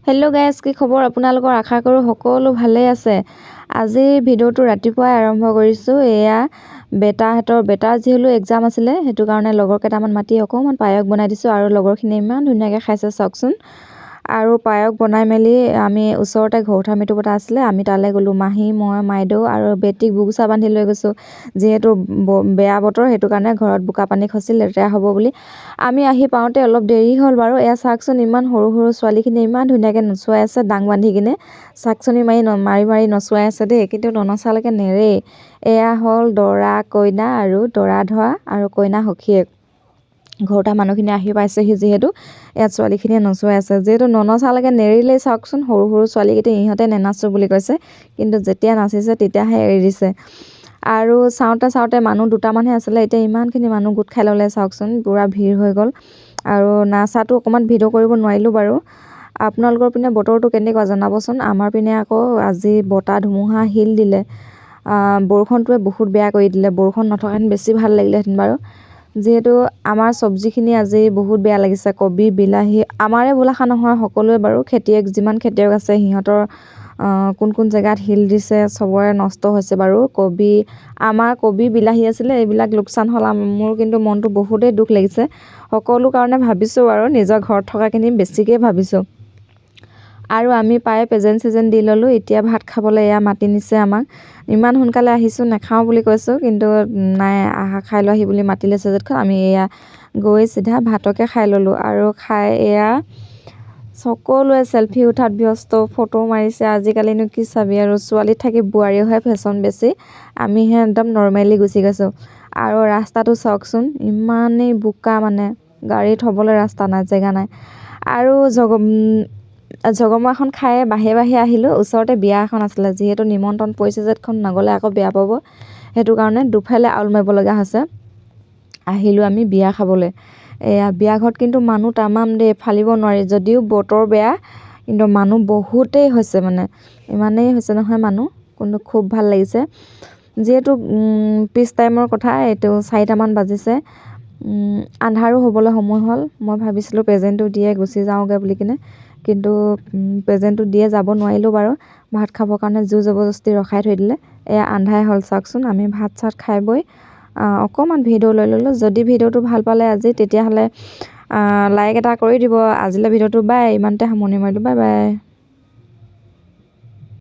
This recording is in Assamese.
হেল্ল' গাইজ, কি খবৰ আপোনালোকৰ? আশা কৰোঁ সকলো ভালেই আছে। আজি ভিডিঅ'টো ৰাতিপুৱাই আৰম্ভ কৰিছোঁ। বেটাৰ যিহেতু এক্সাম আছিলে, সেইটো কাৰণে লগৰ কেইটামান মাতি অকণমান পায়স বনাই দিছোঁ আৰু লগৰখিনিয়ে ইমান ধুনীয়াকৈ খাইছে চাওকচোন। আৰু পায়স বনাই মেলি আমি ওচৰতে ঘৰঠা মিটুপতা আছিলে, আমি তালৈ গ'লোঁ। মাহী, মই, মাইদেউ আৰু বেটিক বুকুচা বান্ধি লৈ গৈছোঁ। যিহেতু বেয়া বতৰ, সেইটো কাৰণে ঘৰত বোকা পানী খচি লেতেৰা হ'ব বুলি। আমি আহি পাওঁতে অলপ দেৰি হ'ল বাৰু। এয়া চাওকচোন, ইমান সৰু সৰু ছোৱালীখিনি ইমান ধুনীয়াকৈ নচুৱাই আছে ডাং বান্ধি কিনে। চাকচনি মাৰি মাৰি নচুৱাই আছে দেই, কিন্তু ননচালৈকে নেৰেই। এয়া হ'ল দৰা কইনা আৰু দৰা ধৰা আৰু কইনা সখীয়েক। ঘৰতে মানুহখিনি আহি পাইছেহি যিহেতু ইয়াত ছোৱালীখিনিয়ে নচুৱাই আছে। যিহেতু ননচালৈকে নেৰিলেই চাওকচোন, সৰু সৰু ছোৱালীকেইটা ইহঁতে নেনাচো বুলি কৈছে, কিন্তু যেতিয়া নাচিছে তেতিয়াহে এৰি দিছে। আৰু চাওঁতে মানুহ দুটামানহে আছিলে, এতিয়া ইমানখিনি মানুহ গোট খাই ল'লে চাওকচোন, পূৰা ভিৰ হৈ গ'ল। আৰু নাচাটো অকণমান ভিডিঅ' কৰিব নোৱাৰিলোঁ বাৰু। আপোনালোকৰ পিনে বতৰটো কেনেকুৱা জনাবচোন। আমাৰ পিনে আকৌ আজি বতাহ ধুমুহা শিল দিলে। বৰষুণটোৱে বহুত বেয়া কৰি দিলে। বৰষুণ নথকাহেঁতেন বেছি ভাল লাগিলেহেঁতেন বাৰু। যিহেতু আমাৰ চব্জিখিনি আজি বহুত বেয়া লাগিছে। কবি, বিলাহী, আমাৰে বোলাখা নহয়, সকলোৱে বাৰু। যিমান খেতিয়ক আছে সিহঁতৰ কোন জেগাত শিল দিছে চবৰে নষ্ট হৈছে বাৰু। আমাৰ কবি, বিলাহী আছিলে, এইবিলাক লোকচান হ'ল। মোৰ কিন্তু মনটো বহুতেই দুখ লাগিছে। সকলো কাৰণে ভাবিছোঁ বাৰু, নিজৰ ঘৰত থকাখিনি বেছিকৈ ভাবিছোঁ। আৰু আমি প্ৰায় প্ৰেজেণ্ট দি ল'লোঁ। এতিয়া ভাত খাবলৈ এয়া মাতি নিছে আমাক। ইমান সোনকালে আহিছোঁ, নাখাওঁ বুলি কৈছোঁ, কিন্তু নাই, খাই লোৱাহি বুলি মাতি লৈছে যেতখন আমি এয়া গৈ চিধা ভাতকে খাই ল'লোঁ। আৰু খাই এয়া সকলোৱে চেলফি উঠাত ব্যস্ত, ফটো মাৰিছে। আজিকালিনো কি চাবি আৰু, ছোৱালীত থাকি বোৱাৰীৰহে ফেশ্বন বেছি। আমিহে একদম নৰ্মেলি গুচি গৈছোঁ। আৰু ৰাস্তাটো চাওকচোন, ইমানেই বোকা, মানে গাড়ী থ'বলৈ ৰাস্তা নাই, জেগা নাই। আৰু জগমা এখন খাই বাহিৰে আহিলোঁ। ওচৰতে বিয়া এখন আছিলে, যিহেতু নিমন্ত্ৰণ পৰিছে যেতখন নগ'লে আকৌ বেয়া পাব, সেইটো কাৰণে দুফালে আউল মাৰিব লগা হৈছে। আহিলোঁ আমি বিয়া খাবলৈ। এয়া বিয়া ঘৰত কিন্তু মানুহ তামাম দেই, ফালিব নোৱাৰি। যদিও বতৰ বেয়া, কিন্তু মানুহ বহুতেই হৈছে, মানে ইমানেই হৈছে নহয় মানুহ, কিন্তু খুব ভাল লাগিছে। যিহেতু পিছ টাইমৰ কথা, এইটো 4টামান বাজিছে। আন্ধাৰো হ'বলৈ সময় হ'ল। মই ভাবিছিলোঁ প্ৰেজেণ্টটো দিয়ে গুচি যাওঁগৈ বুলি কিনে, কিন্তু প্ৰেজেণ্টটো দিয়ে যাব নোৱাৰিলোঁ বাৰু। ভাত খাবৰ কাৰণে জোৰ জবৰদস্তি ৰখাই থৈ দিলে। এয়া আন্ধাৰে হ'ল চাওকচোন। আমি ভাত চাত খাই বৈ অকণমান ভিডিঅ' লৈ ল'লোঁ। যদি ভিডিঅ'টো ভাল পালে আজি, তেতিয়াহ'লে লাইক এটা কৰি দিব। আজিলৈ ভিডিঅ'টো বাই, ইমানতে সামৰণি মাৰিলোঁ। Bye bye.